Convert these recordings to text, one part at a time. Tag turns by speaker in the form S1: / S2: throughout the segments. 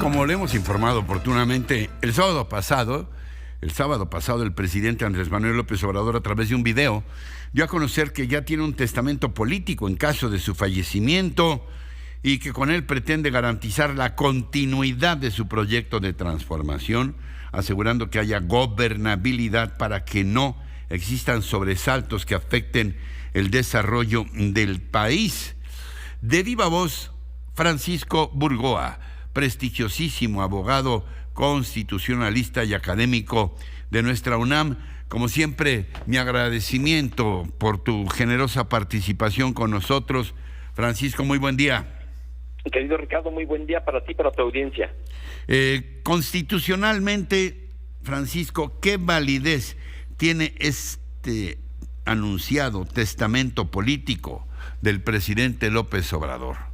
S1: como le hemos informado oportunamente, el sábado pasado, el presidente Andrés Manuel López Obrador, a través de un video, dio a conocer que ya tiene un testamento político en caso de su fallecimiento y que con él pretende garantizar la continuidad de su proyecto de transformación, asegurando que haya gobernabilidad para que no existan sobresaltos que afecten el desarrollo del país. De viva voz, Francisco Burgoa, prestigiosísimo abogado constitucionalista y académico de nuestra UNAM. Como siempre, mi agradecimiento por tu generosa participación con nosotros. Francisco, muy buen día.
S2: Querido Ricardo, muy buen día para ti y para tu audiencia.
S1: Constitucionalmente, Francisco, ¿qué validez tiene este anunciado testamento político del presidente López Obrador?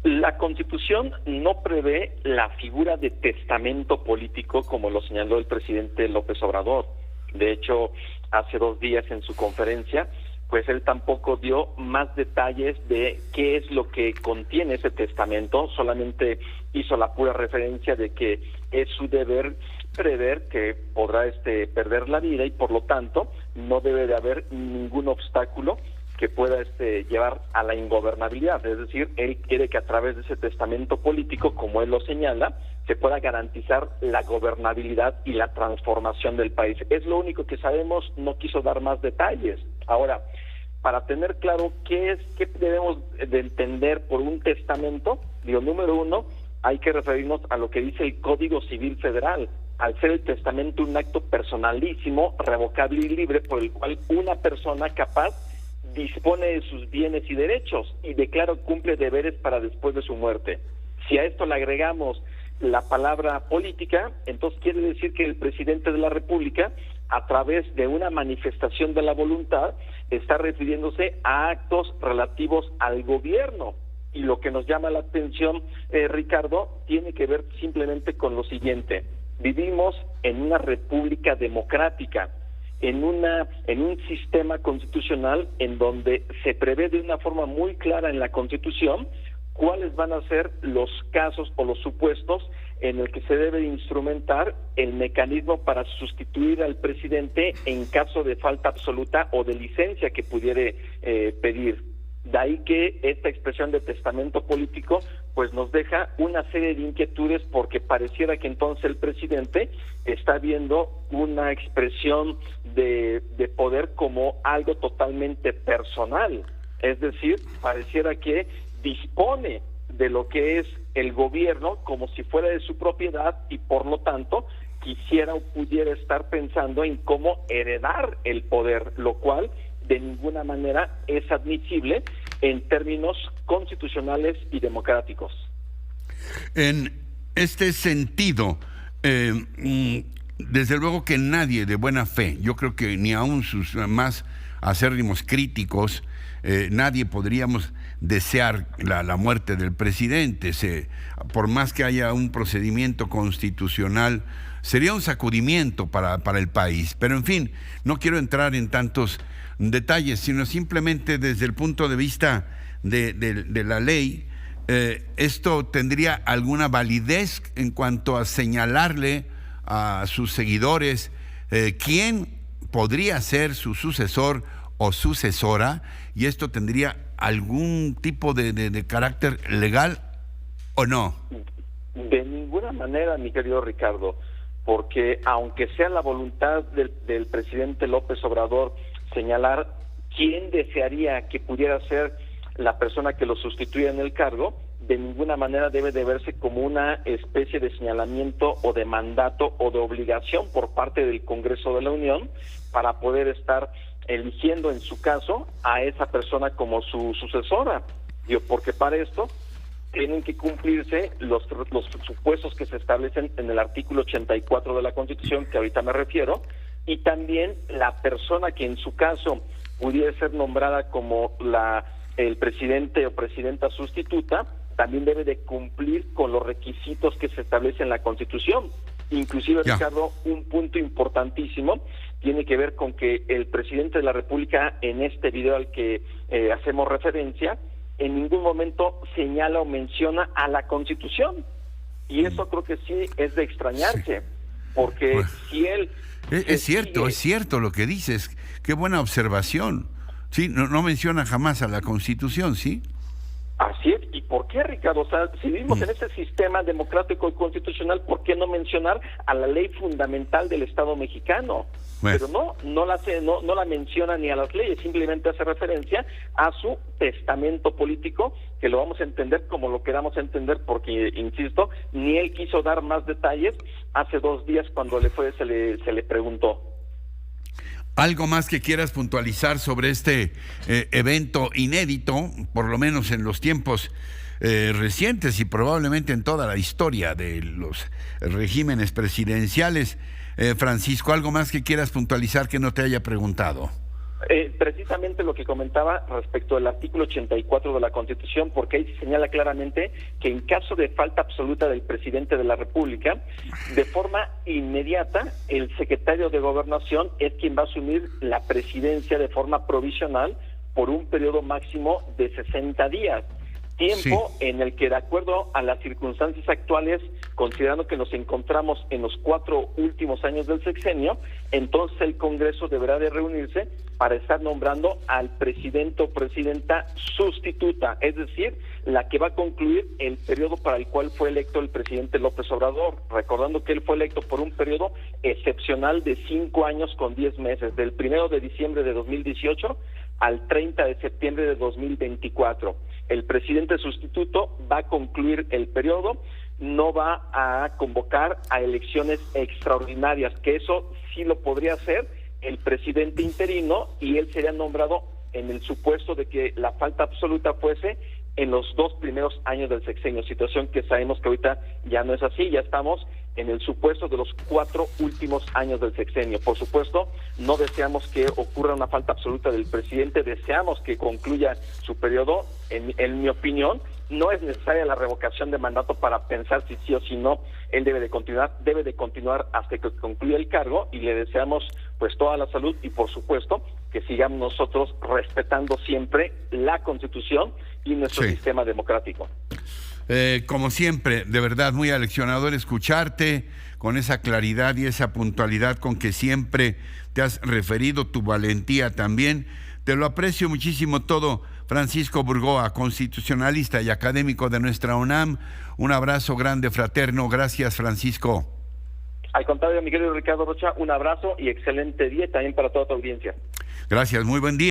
S2: La Constitución no prevé la figura de testamento político como lo señaló el presidente López Obrador. De hecho, hace 2 días en su conferencia, pues él tampoco dio más detalles de qué es lo que contiene ese testamento, solamente hizo la pura referencia de que es su deber prever que podrá perder la vida y por lo tanto no debe de haber ningún obstáculo que pueda llevar a la ingobernabilidad. Es decir, él quiere que a través de ese testamento político, como él lo señala, se pueda garantizar la gobernabilidad y la transformación del país. Es lo único que sabemos, no quiso dar más detalles. Ahora, para tener claro qué debemos de entender por un testamento, número uno, hay que referirnos a lo que dice el Código Civil Federal. Al ser el testamento un acto personalísimo, revocable y libre, por el cual una persona capaz dispone de sus bienes y derechos y declara cumple deberes para después de su muerte. Si a esto le agregamos la palabra política, entonces quiere decir que el presidente de la República, a través de una manifestación de la voluntad, está refiriéndose a actos relativos al gobierno. Y lo que nos llama la atención, Ricardo, tiene que ver simplemente con lo siguiente. Vivimos en una república democrática, en un sistema constitucional en donde se prevé de una forma muy clara en la Constitución cuáles van a ser los casos o los supuestos en el que se debe instrumentar el mecanismo para sustituir al presidente en caso de falta absoluta o de licencia que pudiere pedir. De ahí que esta expresión de testamento político pues nos deja una serie de inquietudes porque pareciera que entonces el presidente está viendo una expresión de poder como algo totalmente personal. Es decir, pareciera que dispone de lo que es el gobierno como si fuera de su propiedad y por lo tanto quisiera o pudiera estar pensando en cómo heredar el poder, lo cual de ninguna manera es admisible en términos constitucionales y democráticos.
S1: En este sentido, desde luego que nadie de buena fe, yo creo que ni aun sus más acérrimos críticos, nadie podríamos desear la muerte del presidente. Por más que haya un procedimiento constitucional, sería un sacudimiento para el país. Pero en fin, no quiero entrar en tantos detalles, sino simplemente desde el punto de vista de la ley, ¿esto tendría alguna validez en cuanto a señalarle a sus seguidores quién podría ser su sucesor o sucesora? ¿Y esto tendría algún tipo de carácter legal o no?
S2: De ninguna manera, mi querido Ricardo, porque aunque sea la voluntad del presidente López Obrador señalar quién desearía que pudiera ser la persona que lo sustituya en el cargo, de ninguna manera debe de verse como una especie de señalamiento o de mandato o de obligación por parte del Congreso de la Unión para poder estar eligiendo en su caso a esa persona como su sucesora. Porque para esto tienen que cumplirse los supuestos que se establecen en el artículo 84 de la Constitución, que ahorita me refiero, y también la persona que en su caso pudiera ser nombrada como el presidente o presidenta sustituta, también debe de cumplir con los requisitos que se establecen en la Constitución. Inclusive, Ricardo, un punto importantísimo tiene que ver con que el presidente de la República, en este video al que hacemos referencia, en ningún momento señala o menciona a la Constitución. Y eso creo que sí es de extrañarse, porque
S1: Bueno,
S2: si él...
S1: es cierto lo que dices. Qué buena observación. Sí, no menciona jamás a la Constitución, ¿sí?
S2: Así es. ¿Y por qué, Ricardo? O sea, si vivimos en ese sistema democrático y constitucional, ¿por qué no mencionar a la ley fundamental del Estado mexicano?
S1: Bueno.
S2: Pero no la menciona ni a las leyes, simplemente hace referencia a su testamento político, que lo vamos a entender como lo queramos entender, porque, insisto, ni él quiso dar más detalles hace 2 días cuando se le preguntó.
S1: ¿Algo más que quieras puntualizar sobre este evento inédito, por lo menos en los tiempos recientes y probablemente en toda la historia de los regímenes presidenciales? Francisco, ¿algo más que quieras puntualizar que no te haya preguntado?
S2: Precisamente lo que comentaba respecto al artículo 84 de la Constitución, porque ahí se señala claramente que en caso de falta absoluta del presidente de la República, de forma inmediata, el secretario de Gobernación es quien va a asumir la presidencia de forma provisional por un periodo máximo de 60 días. Tiempo en el que, de acuerdo a las circunstancias actuales, considerando que nos encontramos en los 4 últimos años del sexenio, entonces el Congreso deberá de reunirse para estar nombrando al presidente o presidenta sustituta, es decir, la que va a concluir el periodo para el cual fue electo el presidente López Obrador, recordando que él fue electo por un periodo excepcional de 5 años con 10 meses, del 1 de diciembre de 2018 al 30 de septiembre de 2024. El presidente sustituto va a concluir el periodo, no va a convocar a elecciones extraordinarias, que eso sí lo podría hacer el presidente interino, y él sería nombrado en el supuesto de que la falta absoluta fuese en los 2 primeros años del sexenio, situación que sabemos que ahorita ya no es así, ya estamos en el supuesto de los 4 últimos años del sexenio. Por supuesto, no deseamos que ocurra una falta absoluta del presidente, deseamos que concluya su periodo. En mi opinión, no es necesaria la revocación de mandato para pensar si sí o si no él debe de continuar hasta que concluya el cargo, y le deseamos pues toda la salud y por supuesto que sigamos nosotros respetando siempre la Constitución y nuestro sistema democrático.
S1: Como siempre, de verdad muy aleccionador escucharte con esa claridad y esa puntualidad con que siempre te has referido, tu valentía también. Te lo aprecio muchísimo todo, Francisco Burgoa, constitucionalista y académico de nuestra UNAM. Un abrazo grande, fraterno. Gracias, Francisco.
S2: Al contrario, mi querido Ricardo Rocha, un abrazo y excelente día también para toda tu audiencia.
S1: Gracias, muy buen día.